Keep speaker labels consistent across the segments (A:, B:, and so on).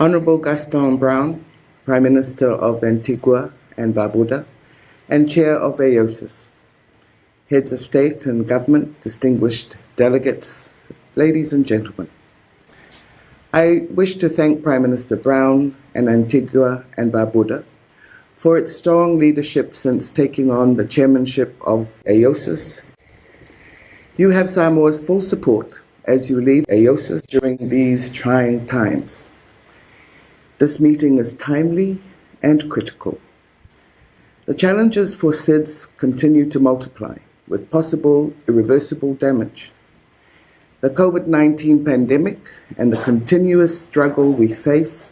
A: Honourable Gaston Brown, Prime Minister of Antigua and Barbuda, and Chair of OASIS, Heads of State and Government, distinguished delegates, ladies and gentlemen. I wish to thank Prime Minister Brown and Antigua and Barbuda for its strong leadership since taking on the chairmanship of OASIS. You have Samoa's full support as you lead OASIS during these trying times. This meeting is timely and critical. The challenges for SIDS continue to multiply, with possible irreversible damage. The COVID-19 pandemic and the continuous struggle we face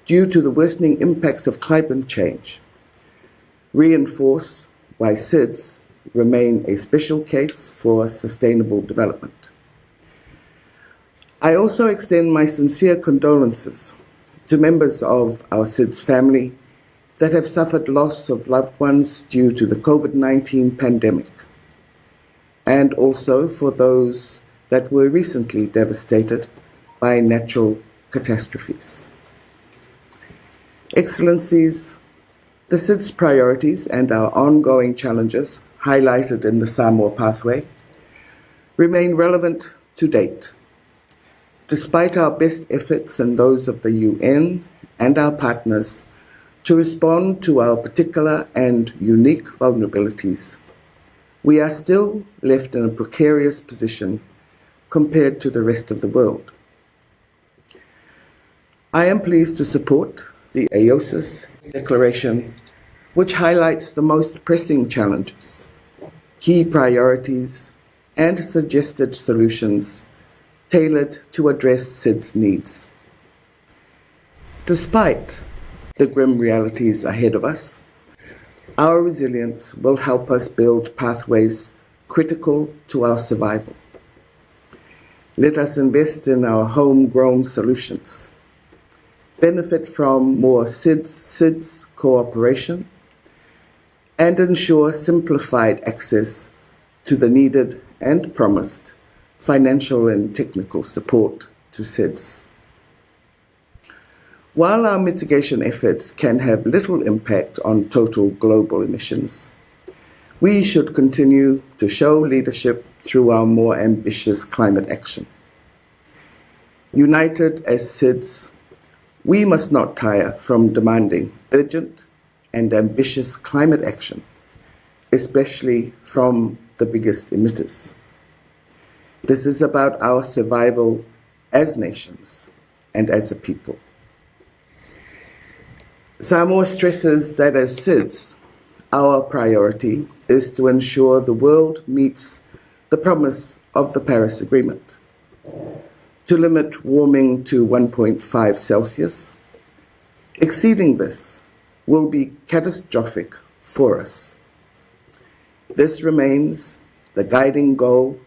A: due to the worsening impacts of climate change reinforce why SIDS remain a special case for sustainable development. I also extend my sincere condolences to members of our SIDS family that have suffered loss of loved ones due to the COVID-19 pandemic, and also for those that were recently devastated by natural catastrophes. Excellencies, the SIDS priorities and our ongoing challenges highlighted in the Samoa pathway remain relevant to date. Despite our best efforts and those of the UN and our partners to respond to our particular and unique vulnerabilities, we are still left in a precarious position compared to the rest of the world. I am pleased to support the OASIS Declaration, which highlights the most pressing challenges, key priorities, and suggested solutions tailored to address SIDS needs. Despite the grim realities ahead of us, our resilience will help us build pathways critical to our survival. Let us invest in our homegrown solutions, benefit from more SIDS cooperation, and ensure simplified access to the needed and promised financial and technical support to SIDS. While our mitigation efforts can have little impact on total global emissions, we should continue to show leadership through our more ambitious climate action. United as SIDS, we must not tire from demanding urgent and ambitious climate action, especially from the biggest emitters. This is about our survival as nations and as a people. Samoa stresses that as SIDS, our priority is to ensure the world meets the promise of the Paris Agreement to limit warming to 1.5 Celsius. Exceeding this will be catastrophic for us. This remains the guiding goal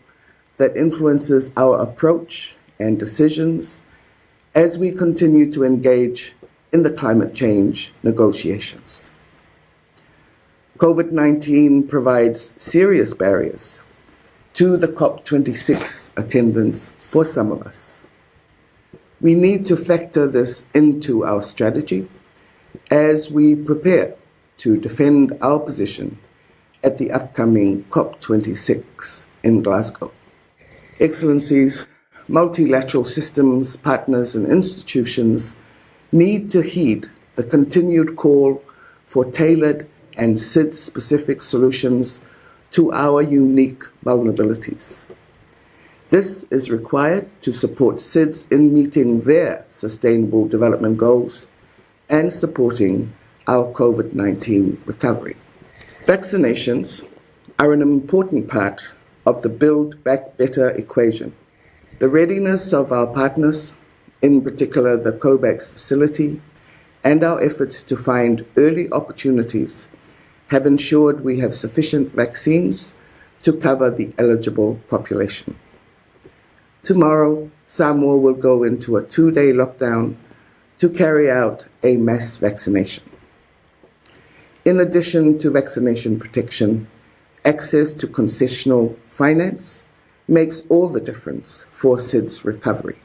A: that influences our approach and decisions as we continue to engage in the climate change negotiations. COVID-19 provides serious barriers to the COP26 attendance for some of us. We need to factor this into our strategy as we prepare to defend our position at the upcoming COP26 in Glasgow. Excellencies, multilateral systems, partners, and institutions need to heed the continued call for tailored and SIDS-specific solutions to our unique vulnerabilities. This is required to support SIDS in meeting their sustainable development goals and supporting our COVID-19 recovery. Vaccinations are an important part of the Build Back Better equation. The readiness of our partners, in particular the COVAX facility, and our efforts to find early opportunities have ensured we have sufficient vaccines to cover the eligible population. Tomorrow, Samoa will go into a 2-day lockdown to carry out a mass vaccination. In addition to vaccination protection, access to concessional finance makes all the difference for SIDS recovery.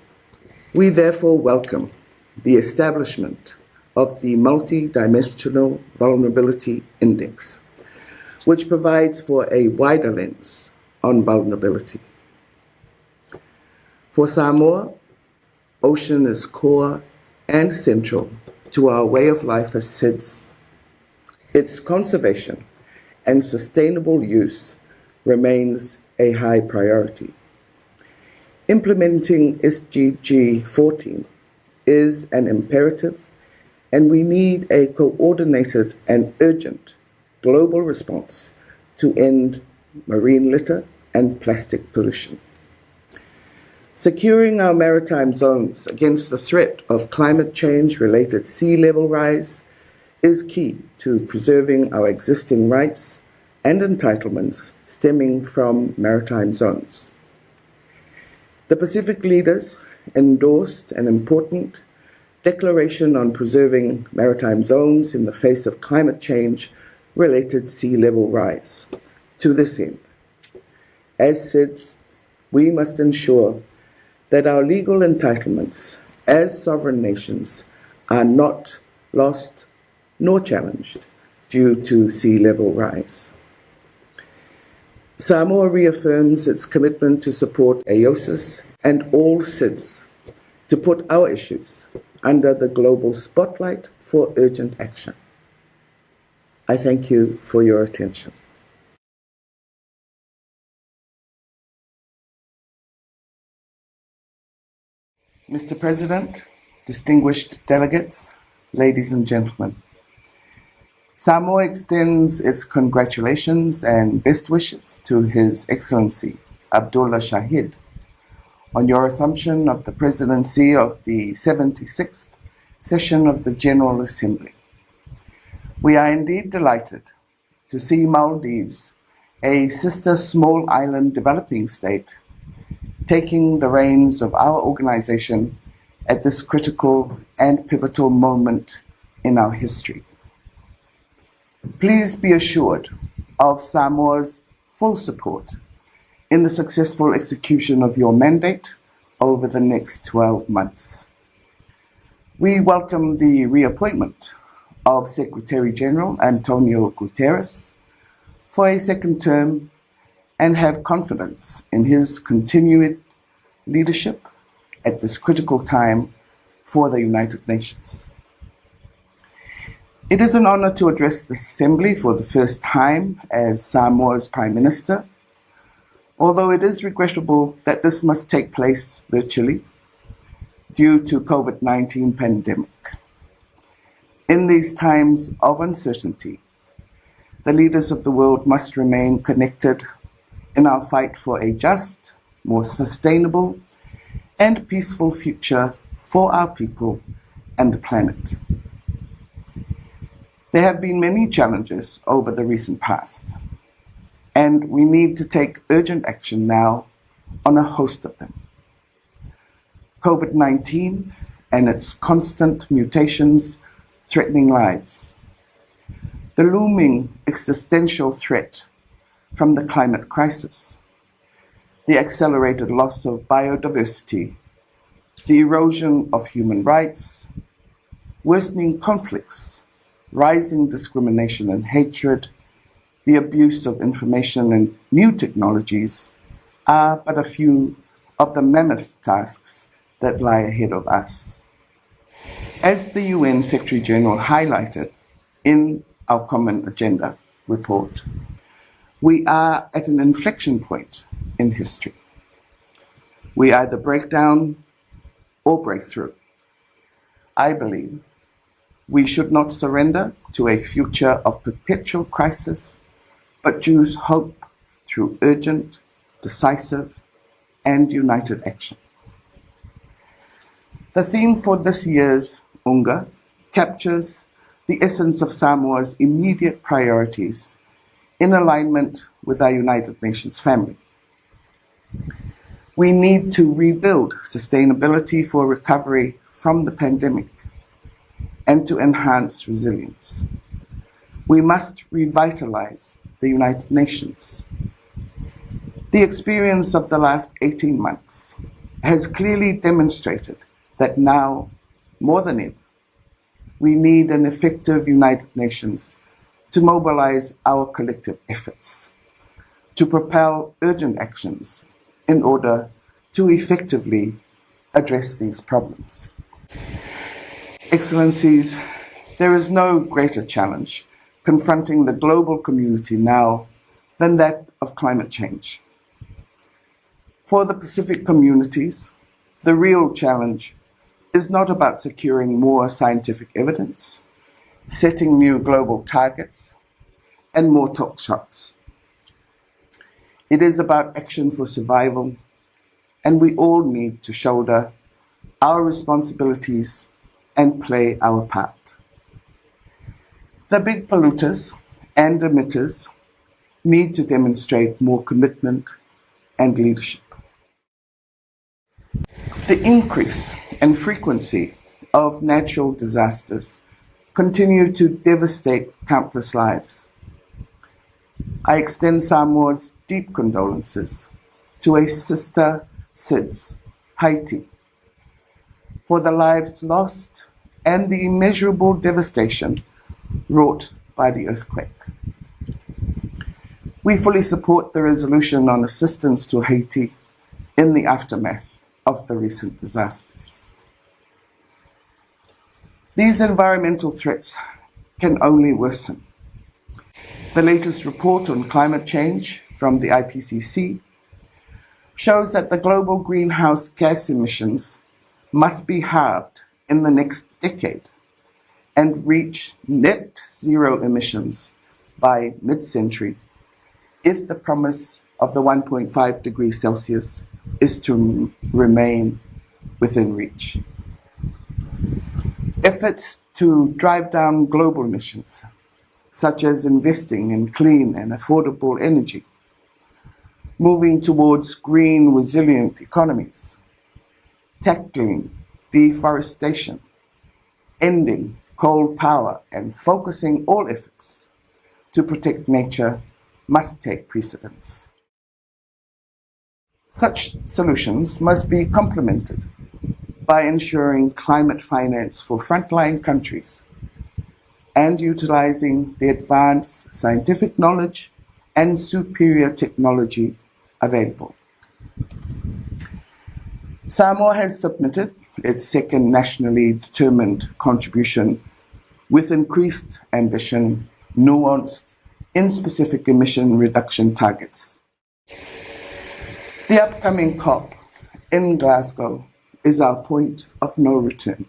A: We therefore welcome the establishment of the Multi-Dimensional Vulnerability Index, which provides for a wider lens on vulnerability. For Samoa, ocean is core and central to our way of life as SIDS. Its conservation and sustainable use remains a high priority. Implementing SDG 14 is an imperative, and we need a coordinated and urgent global response to end marine litter and plastic pollution. Securing our maritime zones against the threat of climate change-related sea level rise is key to preserving our existing rights and entitlements stemming from maritime zones. The Pacific leaders endorsed an important declaration on preserving maritime zones in the face of climate change-related sea level rise. To this end, as SIDS, we must ensure that our legal entitlements as sovereign nations are not lost nor challenged due to sea level rise. Samoa reaffirms its commitment to support OASIS and all SIDS to put our issues under the global spotlight for urgent action. I thank you for your attention. Mr. President, distinguished delegates, ladies and gentlemen, Samoa extends its congratulations and best wishes to His Excellency Abdullah Shahid on your assumption of the presidency of the 76th session of the General Assembly. We are indeed delighted to see Maldives, a sister small island developing state, taking the reins of our organization at this critical and pivotal moment in our history. Please be assured of Samoa's full support in the successful execution of your mandate over the next 12 months. We welcome the reappointment of Secretary General Antonio Guterres for a second term and have confidence in his continued leadership at this critical time for the United Nations. It is an honor to address this Assembly for the first time as Samoa's Prime Minister, although it is regrettable that this must take place virtually due to COVID-19 pandemic. In these times of uncertainty, the leaders of the world must remain connected in our fight for a just, more sustainable, and peaceful future for our people and the planet. There have been many challenges over the recent past, and we need to take urgent action now on a host of them. COVID-19 and its constant mutations threatening lives, the looming existential threat from the climate crisis, the accelerated loss of biodiversity, the erosion of human rights, worsening conflicts, rising discrimination and hatred, the abuse of information and new technologies are but a few of the mammoth tasks that lie ahead of us. As the UN Secretary General highlighted in our Common Agenda report, we are at an inflection point in history. We either break down or break through. I believe we should not surrender to a future of perpetual crisis, but choose hope through urgent, decisive, and united action. The theme for this year's UNGA captures the essence of Samoa's immediate priorities in alignment with our United Nations family. We need to rebuild sustainability for recovery from the pandemic and to enhance resilience. We must revitalize the United Nations. The experience of the last 18 months has clearly demonstrated that now more than ever, we need an effective United Nations to mobilize our collective efforts, to propel urgent actions in order to effectively address these problems. Excellencies, there is no greater challenge confronting the global community now than that of climate change. For the Pacific communities, the real challenge is not about securing more scientific evidence, setting new global targets, and more talk shops. It is about action for survival, and we all need to shoulder our responsibilities and play our part. The big polluters and emitters need to demonstrate more commitment and leadership. The increase and frequency of natural disasters continue to devastate countless lives. I extend Samoa's deep condolences to a sister SIDS, Haiti, for the lives lost and the immeasurable devastation wrought by the earthquake. We fully support the resolution on assistance to Haiti in the aftermath of the recent disasters. These environmental threats can only worsen. The latest report on climate change from the IPCC shows that the global greenhouse gas emissions must be halved in the next decade and reach net zero emissions by mid-century if the promise of the 1.5 degrees Celsius is to remain within reach. Efforts to drive down global emissions, such as investing in clean and affordable energy, moving towards green, resilient economies, tackling deforestation, ending coal power, and focusing all efforts to protect nature must take precedence. Such solutions must be complemented by ensuring climate finance for frontline countries and utilizing the advanced scientific knowledge and superior technology available. Samoa has submitted its second nationally determined contribution with increased ambition, nuanced in specific emission reduction targets. The upcoming COP in Glasgow is our point of no return.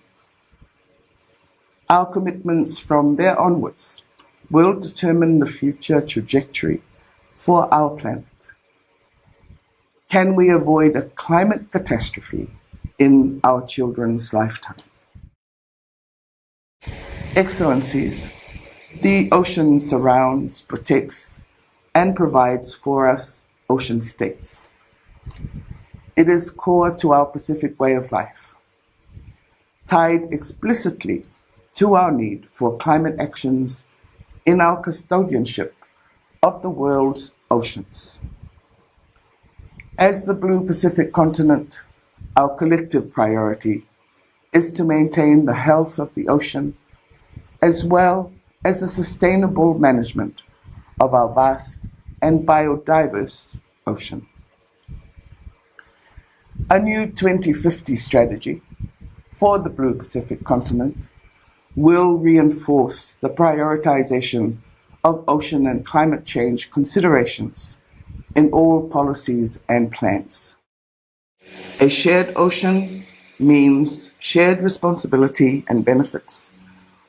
A: Our commitments from there onwards will determine the future trajectory for our planet. Can we avoid a climate catastrophe in our children's lifetime? Excellencies, the ocean surrounds, protects, and provides for us ocean states. It is core to our Pacific way of life, tied explicitly to our need for climate actions in our custodianship of the world's oceans. As the Blue Pacific continent, our collective priority is to maintain the health of the ocean as well as the sustainable management of our vast and biodiverse ocean. A new 2050 strategy for the Blue Pacific continent will reinforce the prioritization of ocean and climate change considerations in all policies and plans. A shared ocean means shared responsibility and benefits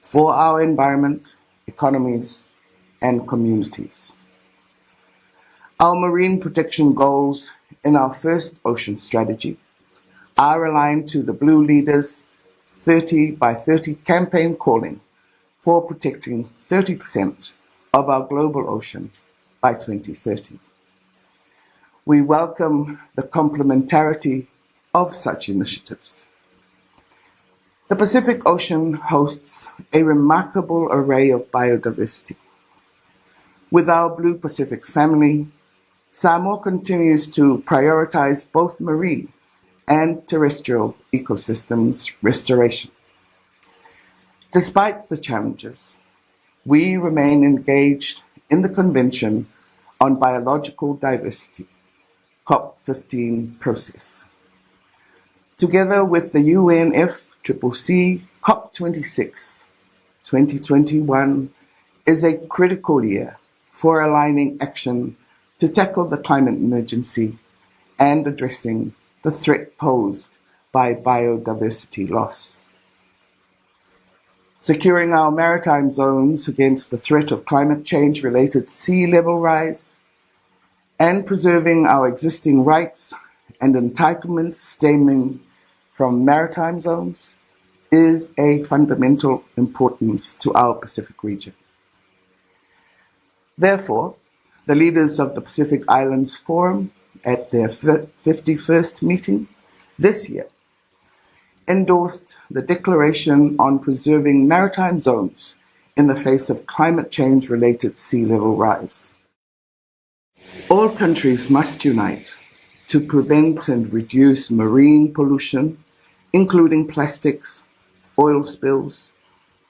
A: for our environment, economies, and communities. Our marine protection goals in our first ocean strategy are aligned to the Blue Leaders 30 by 30 campaign calling for protecting 30% of our global ocean by 2030. We welcome the complementarity of such initiatives. The Pacific Ocean hosts a remarkable array of biodiversity. With our Blue Pacific family, Samoa continues to prioritize both marine and terrestrial ecosystems restoration. Despite the challenges, we remain engaged in the Convention on Biological Diversity, COP15 process. Together with the UNFCCC, COP26 2021 is a critical year for aligning action to tackle the climate emergency and addressing the threat posed by biodiversity loss. Securing our maritime zones against the threat of climate change-related sea level rise, and preserving our existing rights and entitlements stemming from maritime zones is a fundamental importance to our Pacific region. Therefore, the leaders of the Pacific Islands Forum at their 51st meeting this year endorsed the Declaration on Preserving Maritime Zones in the face of climate change-related sea level rise. All countries must unite to prevent and reduce marine pollution, including plastics, oil spills,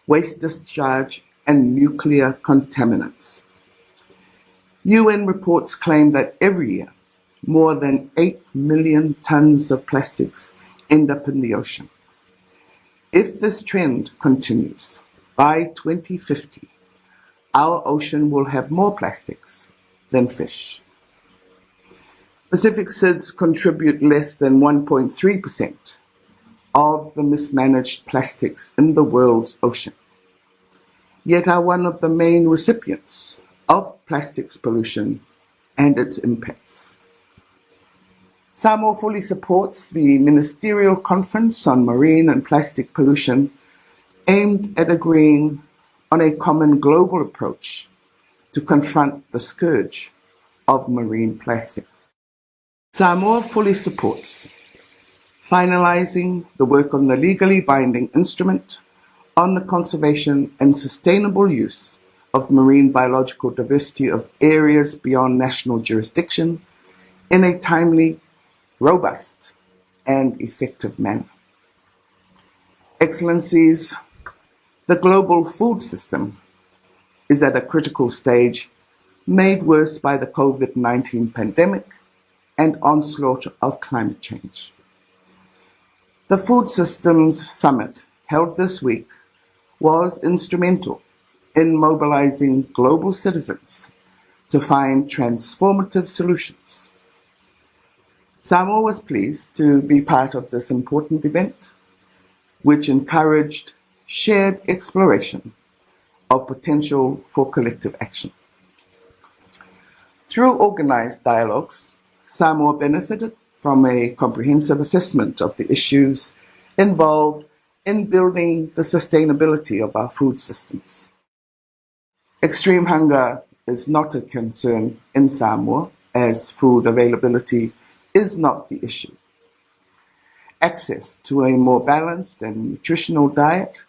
A: waste discharge, and nuclear contaminants. UN reports claim that every year, more than 8 million tons of plastics end up in the ocean. If this trend continues, by 2050, our ocean will have more plastics than fish. Pacific SIDS contribute less than 1.3% of the mismanaged plastics in the world's ocean, yet are one of the main recipients of plastics pollution and its impacts. Samoa fully supports the Ministerial Conference on Marine and Plastic Pollution aimed at agreeing on a common global approach to confront the scourge of marine plastic. Samoa fully supports finalizing the work on the legally binding instrument on the conservation and sustainable use of marine biological diversity of areas beyond national jurisdiction in a timely, robust, and effective manner. Excellencies, the global food system is at a critical stage, made worse by the COVID-19 pandemic and onslaught of climate change. The Food Systems Summit held this week was instrumental in mobilizing global citizens to find transformative solutions. Samoa was pleased to be part of this important event, which encouraged shared exploration of potential for collective action. Through organized dialogues, Samoa benefited from a comprehensive assessment of the issues involved in building the sustainability of our food systems. Extreme hunger is not a concern in Samoa, as food availability is not the issue. Access to a more balanced and nutritional diet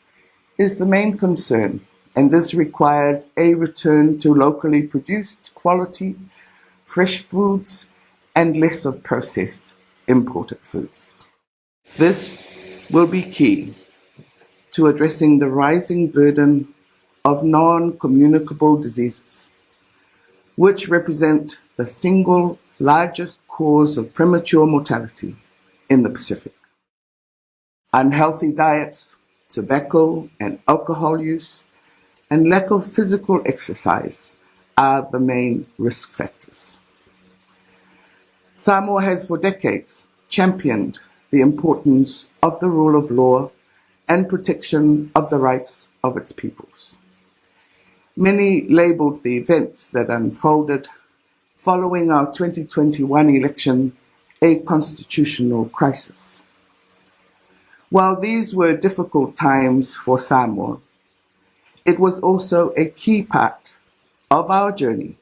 A: is the main concern, and this requires a return to locally produced quality, fresh foods, and less of processed imported foods. This will be key to addressing the rising burden of non-communicable diseases, which represent the single largest cause of premature mortality in the Pacific. Unhealthy diets, tobacco and alcohol use, and lack of physical exercise are the main risk factors. Samoa has for decades championed the importance of the rule of law and protection of the rights of its peoples. Many labeled the events that unfolded following our 2021 election a constitutional crisis. While these were difficult times for Samoa, it was also a key part of our journey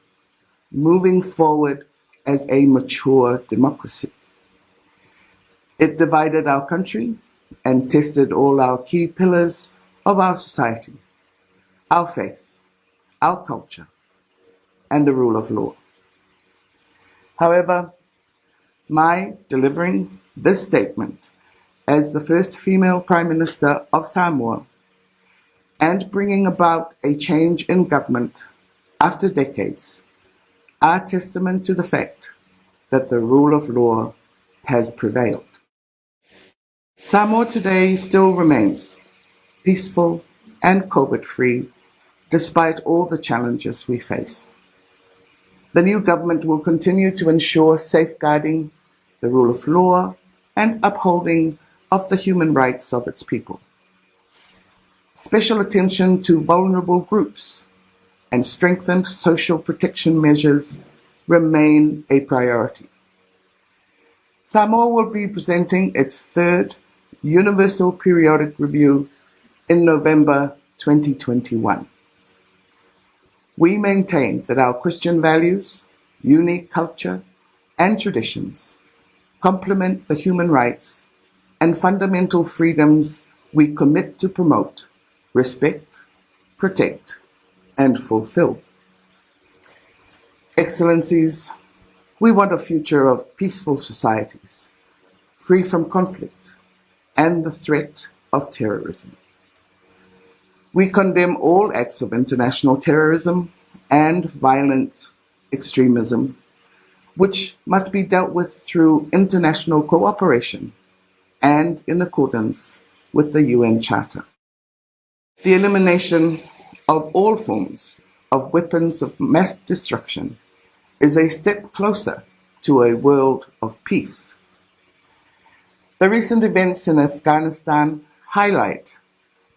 A: moving forward as a mature democracy. It divided our country and tested all our key pillars of our society, our faith, our culture, and the rule of law. However, my delivering this statement as the first female Prime Minister of Samoa and bringing about a change in government after decades are testament to the fact that the rule of law has prevailed. Samoa today still remains peaceful and COVID-free despite all the challenges we face. The new government will continue to ensure safeguarding the rule of law and upholding of the human rights of its people. Special attention to vulnerable groups and strengthened social protection measures remain a priority. Samoa will be presenting its third Universal Periodic Review in November 2021. We maintain that our Christian values, unique culture, and traditions complement the human rights and fundamental freedoms we commit to promote, respect, protect, and fulfill. Excellencies, we want a future of peaceful societies, free from conflict and the threat of terrorism. We condemn all acts of international terrorism and violent extremism, which must be dealt with through international cooperation and in accordance with the UN Charter. The elimination of all forms of weapons of mass destruction is a step closer to a world of peace. The recent events in Afghanistan highlight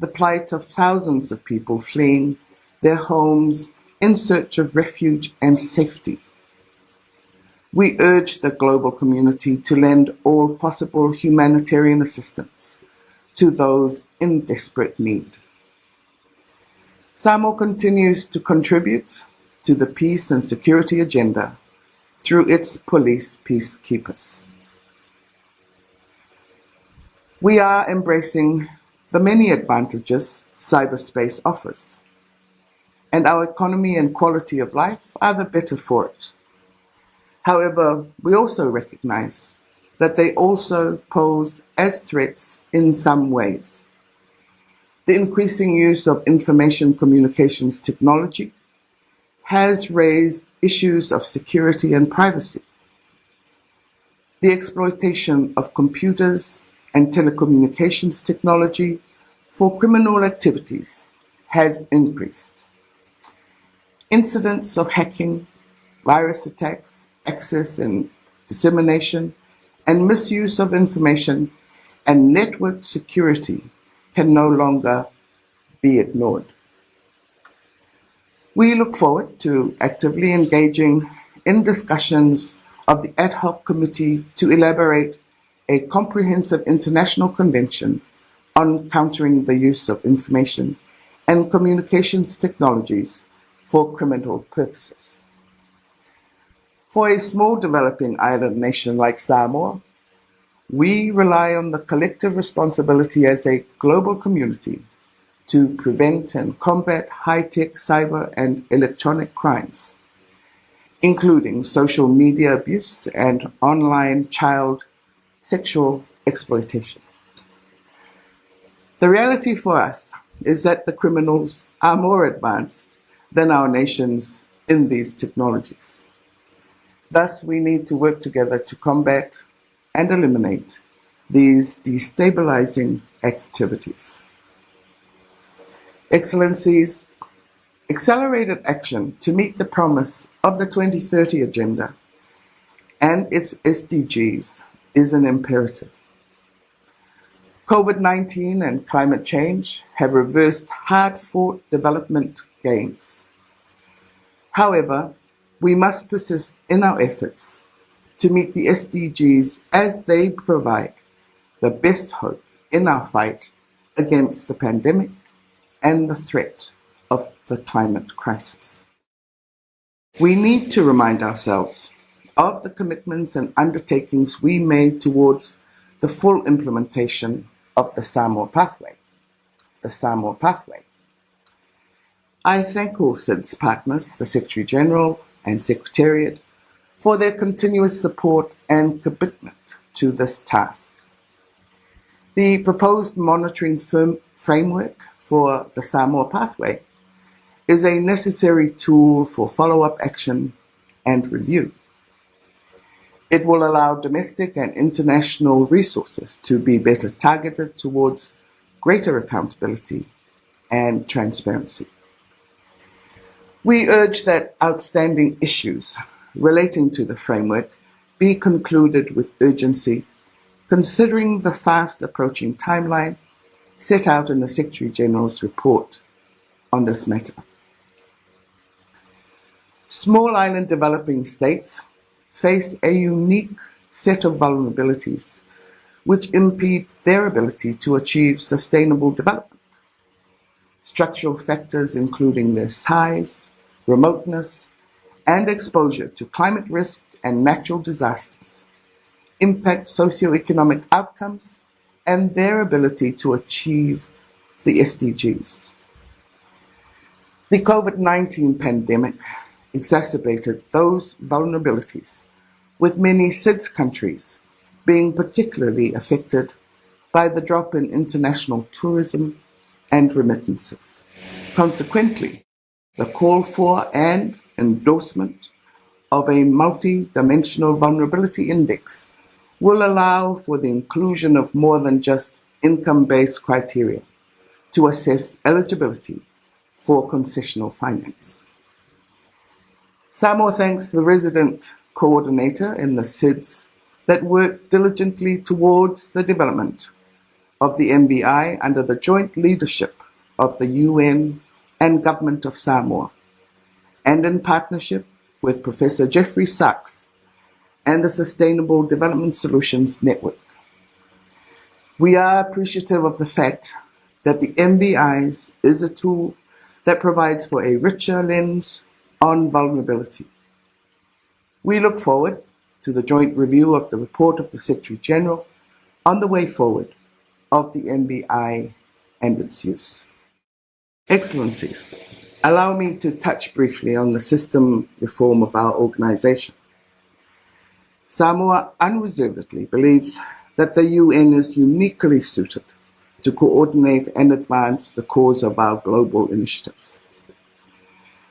A: the plight of thousands of people fleeing their homes in search of refuge and safety. We urge the global community to lend all possible humanitarian assistance to those in desperate need. Samoa continues to contribute to the peace and security agenda through its police peacekeepers. We are embracing the many advantages cyberspace offers, and our economy and quality of life are the better for it. However, we also recognize that they also pose as threats in some ways. The increasing use of information communications technology has raised issues of security and privacy. The exploitation of computers and telecommunications technology for criminal activities has increased. Incidents of hacking, virus attacks, access and dissemination, and misuse of information and network security can no longer be ignored. We look forward to actively engaging in discussions of the ad hoc committee to elaborate a comprehensive international convention on countering the use of information and communications technologies for criminal purposes. For a small developing island nation like Samoa, we rely on the collective responsibility as a global community to prevent and combat high-tech cyber and electronic crimes, including social media abuse and online child sexual exploitation. The reality for us is that the criminals are more advanced than our nations in these technologies. Thus, we need to work together to combat and eliminate these destabilizing activities. Excellencies, accelerated action to meet the promise of the 2030 Agenda and its SDGs is an imperative. COVID-19 and climate change have reversed hard-fought development gains. However, we must persist in our efforts to meet the SDGs as they provide the best hope in our fight against the pandemic and the threat of the climate crisis. We need to remind ourselves of the commitments and undertakings we made towards the full implementation of the Samoa Pathway. The Samoa Pathway. I thank all SIDS partners, the Secretary General and Secretariat, for their continuous support and commitment to this task. The proposed monitoring framework for the Samoa pathway is a necessary tool for follow-up action and review. It will allow domestic and international resources to be better targeted towards greater accountability and transparency. We urge that outstanding issues relating to the framework be concluded with urgency, considering the fast approaching timeline set out in the Secretary General's report on this matter. Small island developing states face a unique set of vulnerabilities which impede their ability to achieve sustainable development. Structural factors including their size, remoteness, and exposure to climate risk and natural disasters impact socioeconomic outcomes and their ability to achieve the SDGs. The COVID-19 pandemic exacerbated those vulnerabilities, with many SIDS countries being particularly affected by the drop in international tourism and remittances. Consequently, the call for and endorsement of a multi-dimensional vulnerability index will allow for the inclusion of more than just income-based criteria to assess eligibility for concessional finance. Samoa thanks the resident coordinator in the SIDS that worked diligently towards the development of the MBI under the joint leadership of the UN and Government of Samoa, and in partnership with Professor Jeffrey Sachs and the Sustainable Development Solutions Network. We are appreciative of the fact that the MBIs is a tool that provides for a richer lens on vulnerability. We look forward to the joint review of the report of the Secretary General on the way forward of the MBI and its use. Excellencies, allow me to touch briefly on the system reform of our organization. Samoa unreservedly believes that the UN is uniquely suited to coordinate and advance the cause of our global initiatives.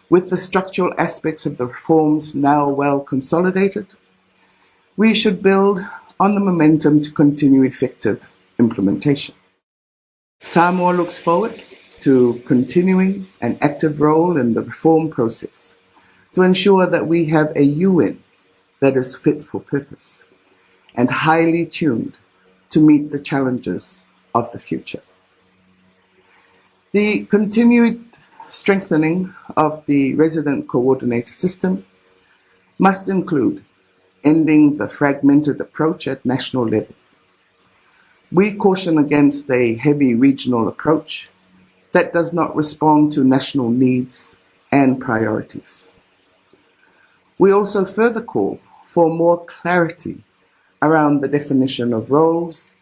A: With the structural aspects of the reforms now well consolidated, we should build on the momentum to continue effective implementation. Samoa looks forward to continuing an active role in the reform process to ensure that we have a UN that is fit for purpose and highly tuned to meet the challenges of the future. The continued strengthening of the resident coordinator system must include ending the fragmented approach at national level. We caution against a heavy regional approach that does not respond to national needs and priorities. We also further call for more clarity around the definition of roles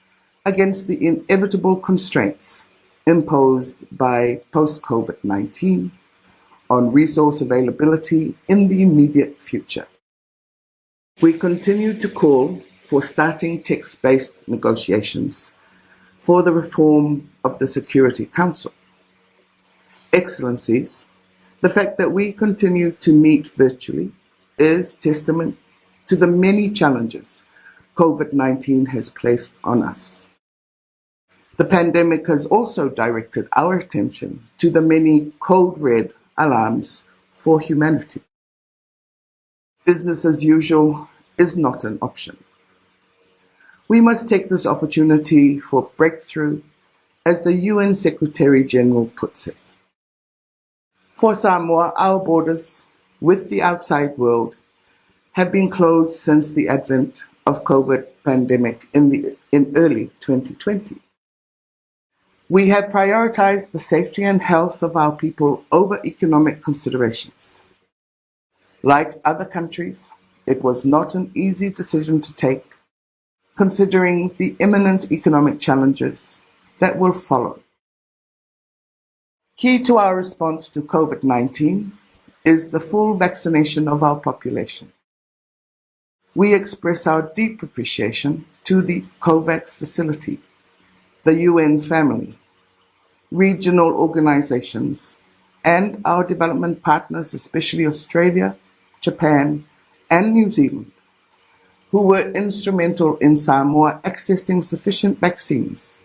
A: against the inevitable constraints imposed by post-COVID-19 on resource availability in the immediate future. We continue to call for starting text-based negotiations for the reform of the Security Council. Excellencies, the fact that we continue to meet virtually is testament to the many challenges COVID-19 has placed on us. The pandemic has also directed our attention to the many code red alarms for humanity. Business as usual is not an option. We must take this opportunity for breakthrough, as the UN Secretary General puts it. For Samoa, our borders with the outside world have been closed since the advent of COVID pandemic in early 2020. We have prioritized the safety and health of our people over economic considerations. Like other countries, it was not an easy decision to take, considering the imminent economic challenges that will follow. Key to our response to COVID-19 is the full vaccination of our population. We express our deep appreciation to the COVAX facility, the UN family, regional organizations, and our development partners, especially Australia, Japan, and New Zealand, who were instrumental in Samoa accessing sufficient vaccines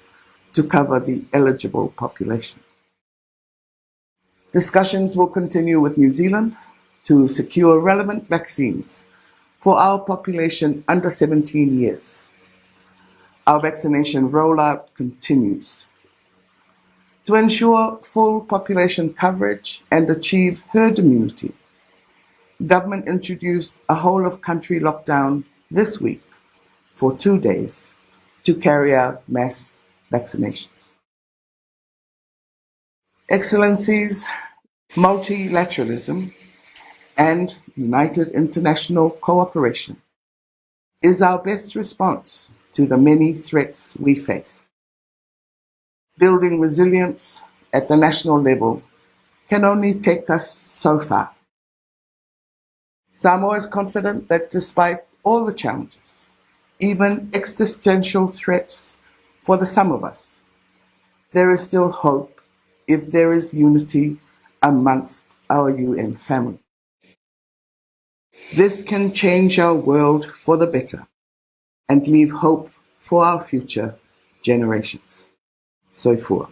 A: to cover the eligible population. Discussions will continue with New Zealand to secure relevant vaccines for our population under 17 years. Our vaccination rollout continues. To ensure full population coverage and achieve herd immunity, government introduced a whole-of-country lockdown this week for 2 days to carry out mass vaccinations. Excellencies, multilateralism and united international cooperation is our best response to the many threats we face. Building resilience at the national level can only take us so far. Samoa is confident that despite all the challenges, even existential threats for the some of us, there is still hope if there is unity amongst our UN family. This can change our world for the better and leave hope for our future generations. Soifua.